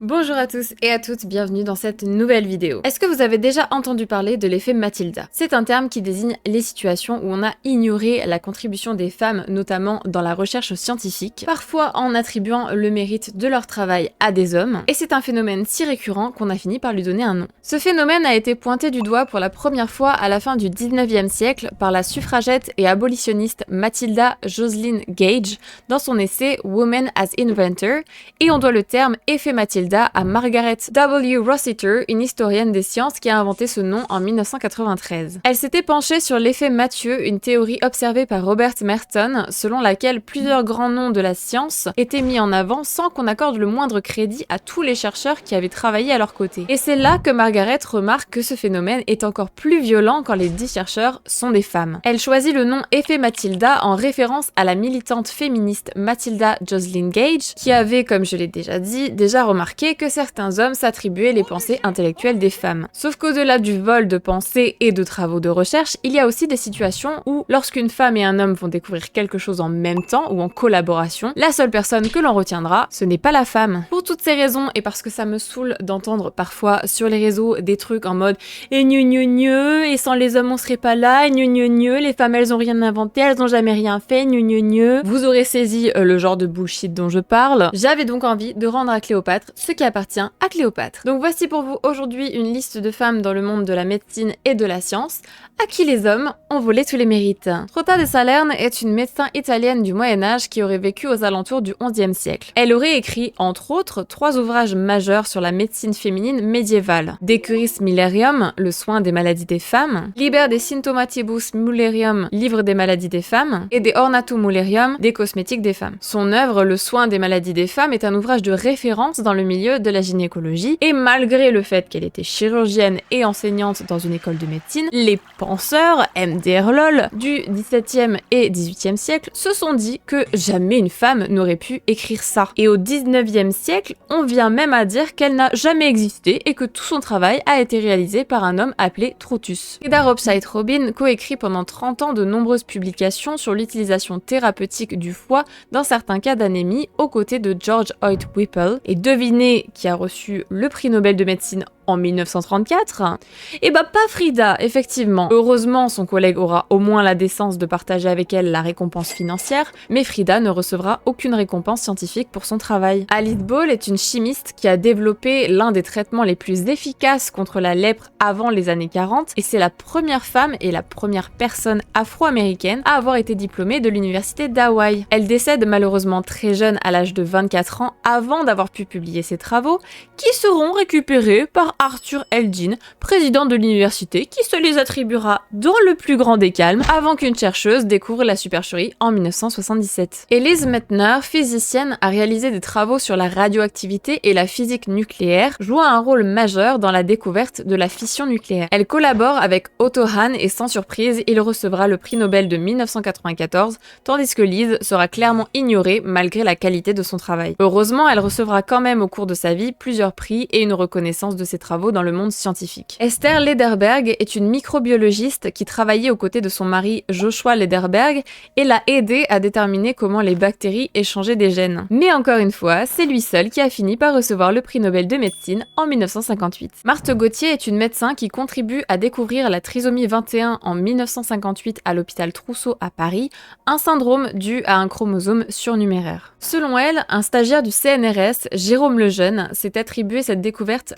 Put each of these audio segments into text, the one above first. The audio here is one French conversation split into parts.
Bonjour à tous et à toutes, bienvenue dans cette nouvelle vidéo. Est-ce que vous avez déjà entendu parler de l'effet Matilda? C'est un terme qui désigne les situations où on a ignoré la contribution des femmes, notamment dans la recherche scientifique, parfois en attribuant le mérite de leur travail à des hommes, et c'est un phénomène si récurrent qu'on a fini par lui donner un nom. Ce phénomène a été pointé du doigt pour la première fois à la fin du 19e siècle par la suffragette et abolitionniste Matilda Joslyn Gage dans son essai Woman as Inventor, et on doit le terme effet Matilda à Margaret W. Rossiter, une historienne des sciences qui a inventé ce nom en 1993. Elle s'était penchée sur l'effet Mathieu, une théorie observée par Robert Merton, selon laquelle plusieurs grands noms de la science étaient mis en avant sans qu'on accorde le moindre crédit à tous les chercheurs qui avaient travaillé à leur côté. Et c'est là que Margaret remarque que ce phénomène est encore plus violent quand les 10 chercheurs sont des femmes. Elle choisit le nom effet Matilda en référence à la militante féministe Matilda Joslyn Gage, qui avait, comme je l'ai déjà dit, déjà remarqué que certains hommes s'attribuaient les pensées intellectuelles des femmes. Sauf qu'au-delà du vol de pensées et de travaux de recherche, il y a aussi des situations où, lorsqu'une femme et un homme vont découvrir quelque chose en même temps ou en collaboration, la seule personne que l'on retiendra, ce n'est pas la femme. Pour toutes ces raisons, et parce que ça me saoule d'entendre parfois sur les réseaux des trucs en mode « et gneu gneu gneu, et sans les hommes on serait pas là, et gneu gneu gneu, les femmes elles ont rien inventé, elles ont jamais rien fait, gneu gneu gneu », vous aurez saisi le genre de bullshit dont je parle. J'avais donc envie de rendre à Cléopâtre ce qui appartient à Cléopâtre. Donc voici pour vous aujourd'hui une liste de femmes dans le monde de la médecine et de la science à qui les hommes ont volé tous les mérites. Trotta de Salerne est une médecin italienne du Moyen-Âge qui aurait vécu aux alentours du XIe siècle. Elle aurait écrit, entre autres, 3 ouvrages majeurs sur la médecine féminine médiévale. De Curis Mullerium, le soin des maladies des femmes, Liber de Symptomatibus Mullerium, livre des maladies des femmes, et De Ornatum Mullerium, des cosmétiques des femmes. Son œuvre, Le soin des maladies des femmes, est un ouvrage de référence dans le milieu de la gynécologie, et malgré le fait qu'elle était chirurgienne et enseignante dans une école de médecine, les penseurs, MDR du XVIIe et XVIIIe siècle, se sont dit que jamais une femme n'aurait pu écrire ça. Et au XIXe siècle, on vient même à dire qu'elle n'a jamais existé et que tout son travail a été réalisé par un homme appelé Troutus. Ida Robseit-Robin coécrit pendant 30 ans de nombreuses publications sur l'utilisation thérapeutique du foie dans certains cas d'anémie aux côtés de George Hoyt Whipple, et devinez qui a reçu le prix Nobel de médecine en 1934. Et bah pas Frida, effectivement. Heureusement, son collègue aura au moins la décence de partager avec elle la récompense financière, mais Frida ne recevra aucune récompense scientifique pour son travail. Alice Ball est une chimiste qui a développé l'un des traitements les plus efficaces contre la lèpre avant les années 40, et c'est la première femme et la première personne afro-américaine à avoir été diplômée de l'université d'Hawaï. Elle décède malheureusement très jeune à l'âge de 24 ans avant d'avoir pu publier ses travaux, qui seront récupérés par Arthur Eldin, président de l'université, qui se les attribuera dans le plus grand des calmes avant qu'une chercheuse découvre la supercherie en 1977. Elise Meitner, physicienne, a réalisé des travaux sur la radioactivité et la physique nucléaire, jouant un rôle majeur dans la découverte de la fission nucléaire. Elle collabore avec Otto Hahn et sans surprise, il recevra le prix Nobel de 1994, tandis que Lise sera clairement ignorée malgré la qualité de son travail. Heureusement, elle recevra quand même au cours de sa vie plusieurs prix et une reconnaissance de ses travaux dans le monde scientifique. Esther Lederberg est une microbiologiste qui travaillait aux côtés de son mari Joshua Lederberg et l'a aidé à déterminer comment les bactéries échangeaient des gènes. Mais encore une fois, c'est lui seul qui a fini par recevoir le prix Nobel de médecine en 1958. Marthe Gauthier est une médecin qui contribue à découvrir la trisomie 21 en 1958 à l'hôpital Trousseau à Paris, un syndrome dû à un chromosome surnuméraire. Selon elle, un stagiaire du CNRS, Jérôme Lejeune, s'est attribué cette découverte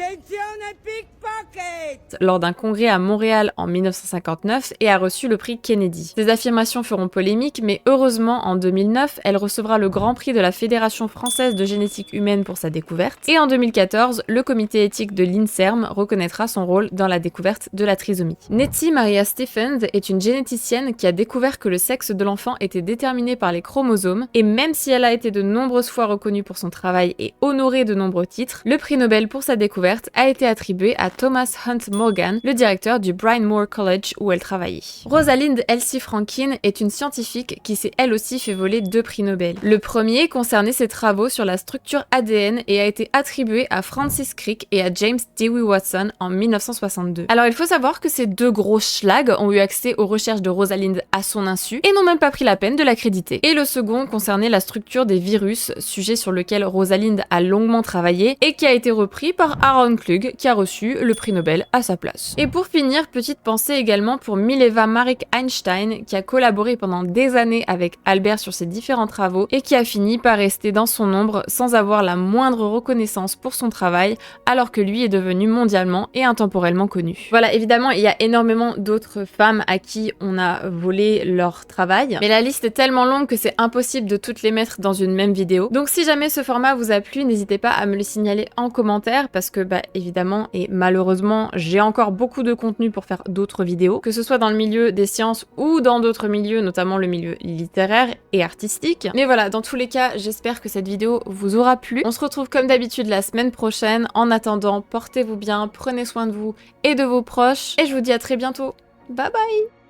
lors d'un congrès à Montréal en 1959 et a reçu le prix Kennedy. Ces affirmations feront polémique, mais heureusement en 2009, elle recevra le grand prix de la Fédération française de génétique humaine pour sa découverte, et en 2014, le comité éthique de l'INSERM reconnaîtra son rôle dans la découverte de la trisomie. Nettie Maria Stephens est une généticienne qui a découvert que le sexe de l'enfant était déterminé par les chromosomes, et même si elle a été de nombreuses fois reconnue pour son travail et honorée de nombreux titres, le prix Nobel pour sa découverte a été été attribuée à Thomas Hunt Morgan, le directeur du Bryn Mawr College où elle travaillait. Rosalind Elsie Franklin est une scientifique qui s'est elle aussi fait voler 2 prix Nobel. Le premier concernait ses travaux sur la structure ADN et a été attribué à Francis Crick et à James Dewey Watson en 1962. Alors il faut savoir que ces 2 gros schlags ont eu accès aux recherches de Rosalind à son insu et n'ont même pas pris la peine de l'accréditer. Et le second concernait la structure des virus, sujet sur lequel Rosalind a longuement travaillé et qui a été repris par Aaron Klug qui a reçu le prix Nobel à sa place. Et pour finir, petite pensée également pour Mileva Marik Einstein qui a collaboré pendant des années avec Albert sur ses différents travaux et qui a fini par rester dans son ombre sans avoir la moindre reconnaissance pour son travail alors que lui est devenu mondialement et intemporellement connu. Voilà, évidemment, il y a énormément d'autres femmes à qui on a volé leur travail, mais la liste est tellement longue que c'est impossible de toutes les mettre dans une même vidéo. Donc si jamais ce format vous a plu, n'hésitez pas à me le signaler en commentaire parce que évidemment et malheureusement j'ai encore beaucoup de contenu pour faire d'autres vidéos, que ce soit dans le milieu des sciences ou dans d'autres milieux, notamment le milieu littéraire et artistique. Mais voilà, dans tous les cas, j'espère que cette vidéo vous aura plu. On se retrouve comme d'habitude la semaine prochaine. En attendant, portez-vous bien, prenez soin de vous et de vos proches et je vous dis à très bientôt. Bye bye!